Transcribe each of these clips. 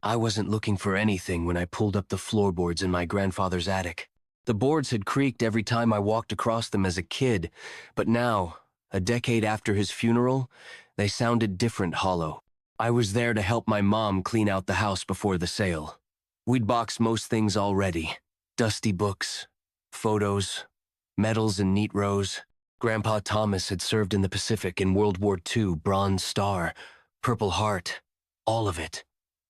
I wasn't looking for anything when I pulled up the floorboards in my grandfather's attic. The boards had creaked every time I walked across them as a kid, but now, a decade after his funeral, they sounded different hollow. I was there to help my mom clean out the house before the sale. We'd boxed most things already. Dusty books, photos, medals in neat rows. Grandpa Thomas had served in the Pacific in World War II, Bronze Star, Purple Heart, all of it.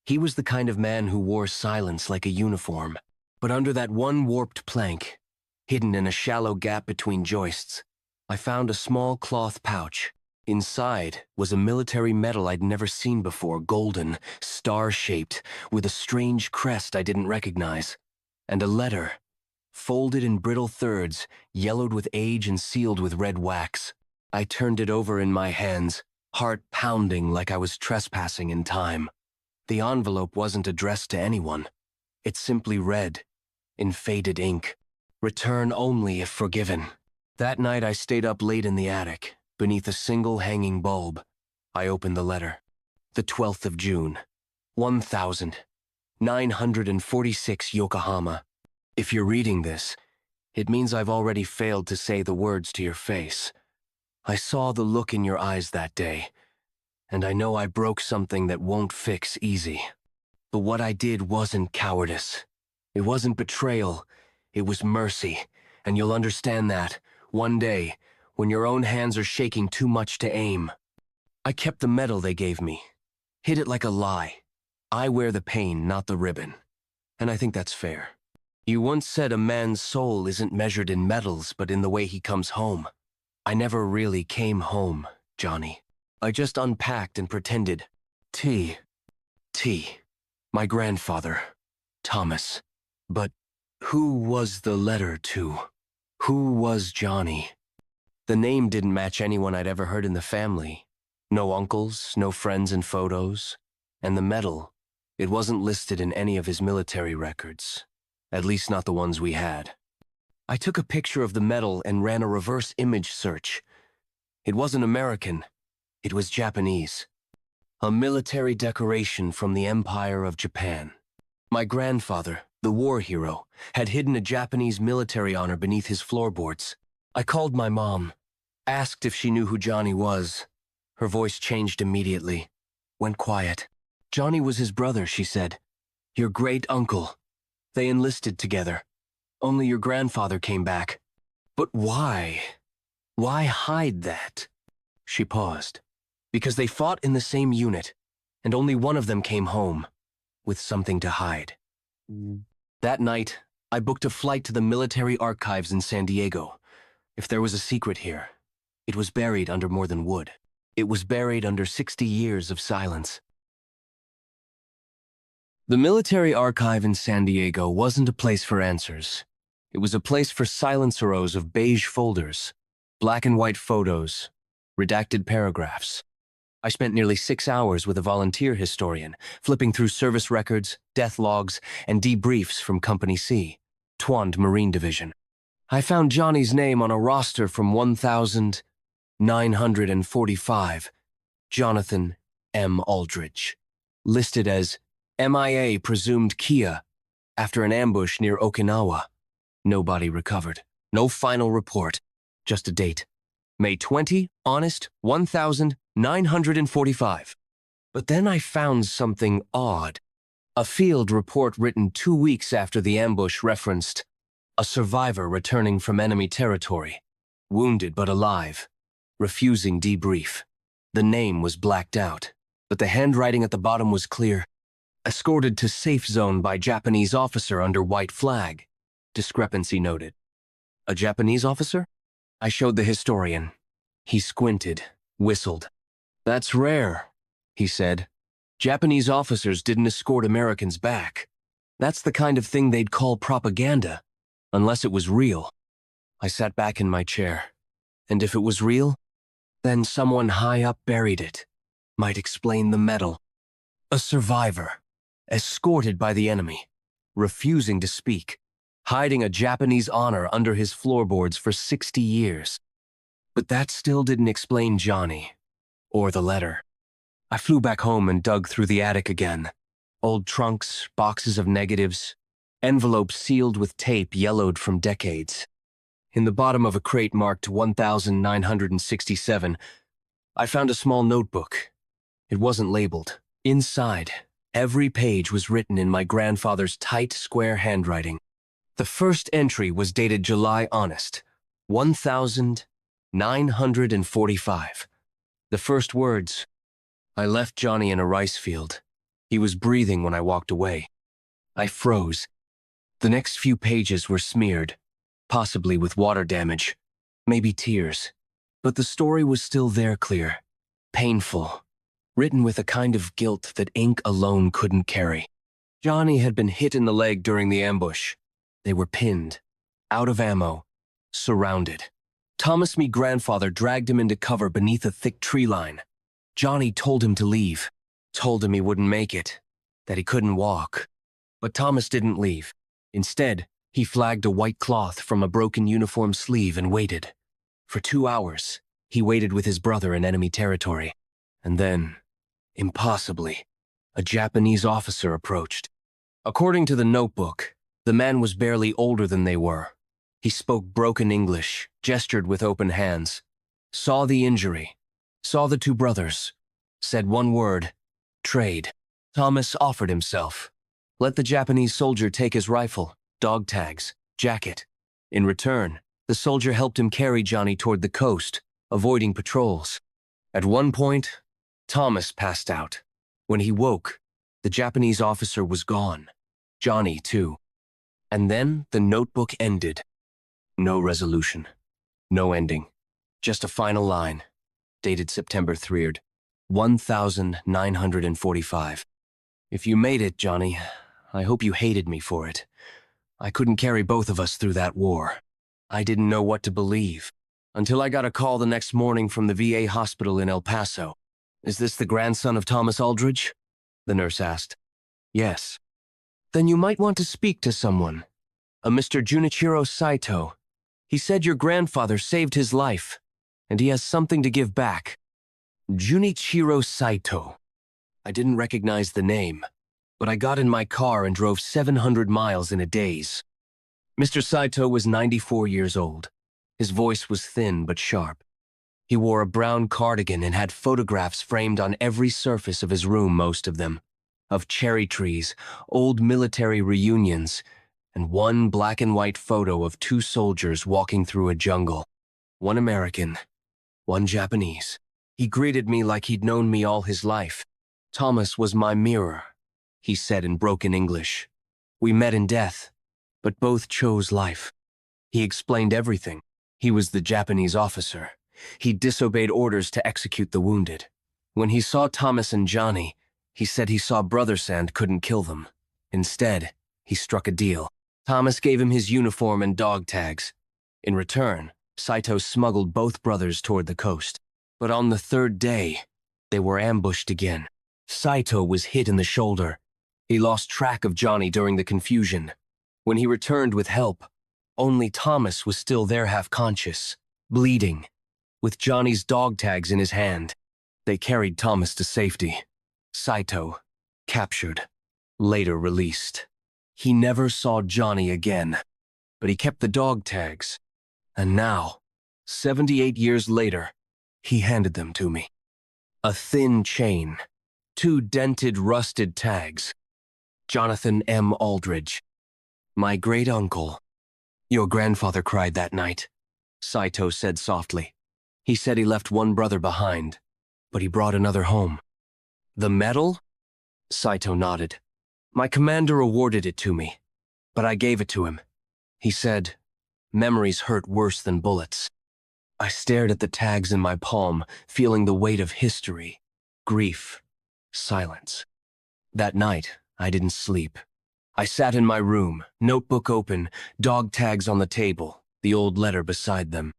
He was the kind of man who wore silence like a uniform. But under that one warped plank, hidden in a shallow gap between joists, I found a small cloth pouch. Inside was a military medal I'd never seen before, golden, star-shaped, with a strange crest I didn't recognize, and a letter, folded in brittle thirds, yellowed with age and sealed with red wax. I turned it over in my hands, heart pounding like I was trespassing in time. The envelope wasn't addressed to anyone. It simply read, in faded ink, "Return only if forgiven." That night I stayed up late in the attic, beneath a single hanging bulb. I opened the letter. The 12th of June, 1946 Yokohama. If you're reading this, it means I've already failed to say the words to your face. I saw the look in your eyes that day, and I know I broke something that won't fix easy. But what I did wasn't cowardice. It wasn't betrayal. It was mercy, and you'll understand that one day, when your own hands are shaking too much to aim. I kept the medal they gave me, hid it like a lie. I wear the pain, not the ribbon, and I think that's fair. You once said a man's soul isn't measured in medals, but in the way he comes home. I never really came home, Johnny. I just unpacked and pretended. T. My grandfather, Thomas. But who was the letter to? Who was Johnny? The name didn't match anyone I'd ever heard in the family. No uncles, no friends in photos. And the medal, it wasn't listed in any of his military records. At least not the ones we had. I took a picture of the medal and ran a reverse image search. It wasn't American. It was Japanese. A military decoration from the Empire of Japan. My grandfather, the war hero, had hidden a Japanese military honor beneath his floorboards. I called my mom, asked if she knew who Johnny was. Her voice changed immediately, went quiet. Johnny was his brother, she said. Your great uncle. They enlisted together. Only your grandfather came back. But why? Why hide that? She paused. Because they fought in the same unit, and only one of them came home, with something to hide. That night, I booked a flight to the military archives in San Diego. If there was a secret here, it was buried under more than wood. It was buried under 60 years of silence. The military archive in San Diego wasn't a place for answers. It was a place for silence rows of beige folders, black and white photos, redacted paragraphs. I spent nearly 6 hours with a volunteer historian, flipping through service records, death logs, and debriefs from Company C, Twand Marine Division. I found Johnny's name on a roster from 1945, Jonathan M. Aldridge, listed as MIA presumed Kia after an ambush near Okinawa. No body recovered. No final report. Just a date. May 20, honest, 1945. But then I found something odd. A field report written 2 weeks after the ambush referenced a survivor returning from enemy territory, wounded but alive, refusing debrief. The name was blacked out, but the handwriting at the bottom was clear. Escorted to safe zone by Japanese officer under white flag. Discrepancy noted. A Japanese officer? I showed the historian. He squinted, whistled. That's rare, he said. Japanese officers didn't escort Americans back. That's the kind of thing they'd call propaganda, unless it was real. I sat back in my chair. And if it was real, then someone high up buried it. Might explain the medal. A survivor. Escorted by the enemy, refusing to speak, hiding a Japanese honor under his floorboards for 60 years. But that still didn't explain Johnny, or the letter. I flew back home and dug through the attic again. Old trunks, boxes of negatives, envelopes sealed with tape yellowed from decades. In the bottom of a crate marked 1967, I found a small notebook. It wasn't labeled. Inside, every page was written in my grandfather's tight, square handwriting. The first entry was dated July 1945. The first words, "I left Johnny in a rice field. He was breathing when I walked away." I froze. The next few pages were smeared, possibly with water damage, maybe tears. But the story was still there, clear, painful, written with a kind of guilt that ink alone couldn't carry. Johnny had been hit in the leg during the ambush. They were pinned, out of ammo, surrounded. Thomas, me grandfather, dragged him into cover beneath a thick tree line. Johnny told him to leave, told him he wouldn't make it, that he couldn't walk. But Thomas didn't leave. Instead, he flagged a white cloth from a broken uniform sleeve and waited. For 2 hours, he waited with his brother in enemy territory. And then, impossibly, a Japanese officer approached. According to the notebook, the man was barely older than they were. He spoke broken English, gestured with open hands, saw the injury, saw the two brothers, said one word, trade. Thomas offered himself. Let the Japanese soldier take his rifle, dog tags, jacket. In return, the soldier helped him carry Johnny toward the coast, avoiding patrols. At one point, Thomas passed out. When he woke, the Japanese officer was gone. Johnny, too. And then the notebook ended. No resolution. No ending. Just a final line, dated September 3rd, 1945. If you made it, Johnny, I hope you hated me for it. I couldn't carry both of us through that war. I didn't know what to believe, until I got a call the next morning from the VA hospital in El Paso. "Is this the grandson of Thomas Aldridge?" the nurse asked. "Yes." "Then you might want to speak to someone. A Mr. Junichiro Saito. He said your grandfather saved his life, and he has something to give back." Junichiro Saito. I didn't recognize the name, but I got in my car and drove 700 miles in a daze. Mr. Saito was 94 years old. His voice was thin but sharp. He wore a brown cardigan and had photographs framed on every surface of his room, most of them, of cherry trees, old military reunions, and one black and white photo of two soldiers walking through a jungle. One American, one Japanese. He greeted me like he'd known me all his life. "Thomas was my mirror," he said in broken English. "We met in death, but both chose life." He explained everything. He was the Japanese officer. He disobeyed orders to execute the wounded. When he saw Thomas and Johnny, he said he saw Brother Sand couldn't kill them. Instead, he struck a deal. Thomas gave him his uniform and dog tags. In return, Saito smuggled both brothers toward the coast. But on the third day, they were ambushed again. Saito was hit in the shoulder. He lost track of Johnny during the confusion. When he returned with help, only Thomas was still there, half-conscious, bleeding, with Johnny's dog tags in his hand. They carried Thomas to safety. Saito, captured, later released. He never saw Johnny again, but he kept the dog tags. And now, 78 years later, he handed them to me. A thin chain, 2 dented, rusted tags. Jonathan M. Aldridge. My great-uncle. "Your grandfather cried that night," Saito said softly. "He said he left one brother behind, but he brought another home." "The medal?" Saito nodded. "My commander awarded it to me, but I gave it to him. He said, 'Memories hurt worse than bullets.'" I stared at the tags in my palm, feeling the weight of history, grief, silence. That night, I didn't sleep. I sat in my room, notebook open, dog tags on the table, the old letter beside them.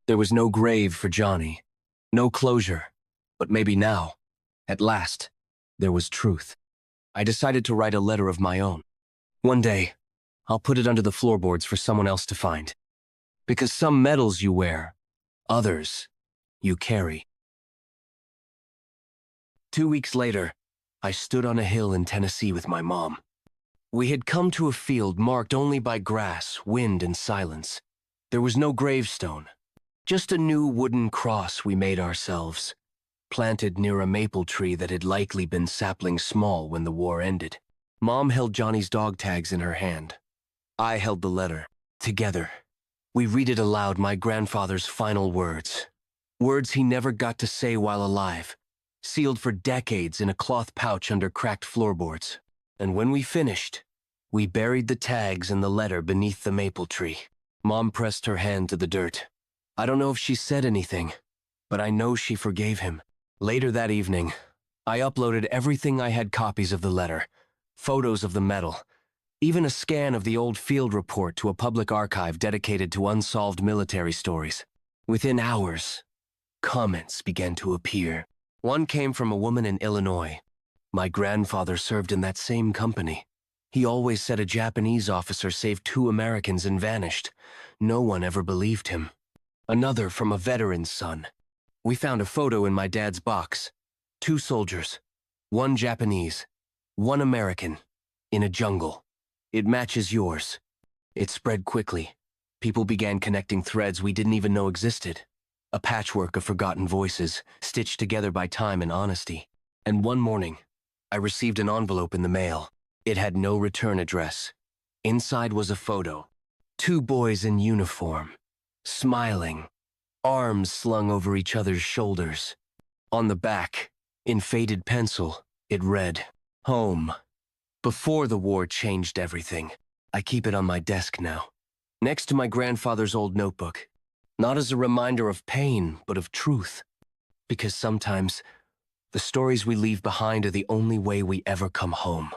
There was no grave for Johnny, no closure, but maybe now, at last, there was truth. I decided to write a letter of my own. One day, I'll put it under the floorboards for someone else to find. Because some medals you wear, others you carry. 2 weeks later, I stood on a hill in Tennessee with my mom. We had come to a field marked only by grass, wind, and silence. There was no gravestone, just a new wooden cross we made ourselves, planted near a maple tree that had likely been sapling small when the war ended. Mom held Johnny's dog tags in her hand. I held the letter. Together, we read it aloud, my grandfather's final words. Words he never got to say while alive, sealed for decades in a cloth pouch under cracked floorboards. And when we finished, we buried the tags and the letter beneath the maple tree. Mom pressed her hand to the dirt. I don't know if she said anything, but I know she forgave him. Later that evening, I uploaded everything I had copies of the letter, photos of the medal, even a scan of the old field report to a public archive dedicated to unsolved military stories. Within hours, comments began to appear. One came from a woman in Illinois. My grandfather served in that same company. He always said a Japanese officer saved 2 Americans and vanished. No one ever believed him. Another from a veteran's son. We found a photo in my dad's box. 2 soldiers, 1 Japanese, 1 American, in a jungle. It matches yours. It spread quickly. People began connecting threads we didn't even know existed. A patchwork of forgotten voices, stitched together by time and honesty. And one morning, I received an envelope in the mail. It had no return address. Inside was a photo. 2 boys in uniform, smiling, arms slung over each other's shoulders. On the back, in faded pencil, it read, "Home." Before the war changed everything. I keep it on my desk now, next to my grandfather's old notebook. Not as a reminder of pain, but of truth. Because sometimes, the stories we leave behind are the only way we ever come home.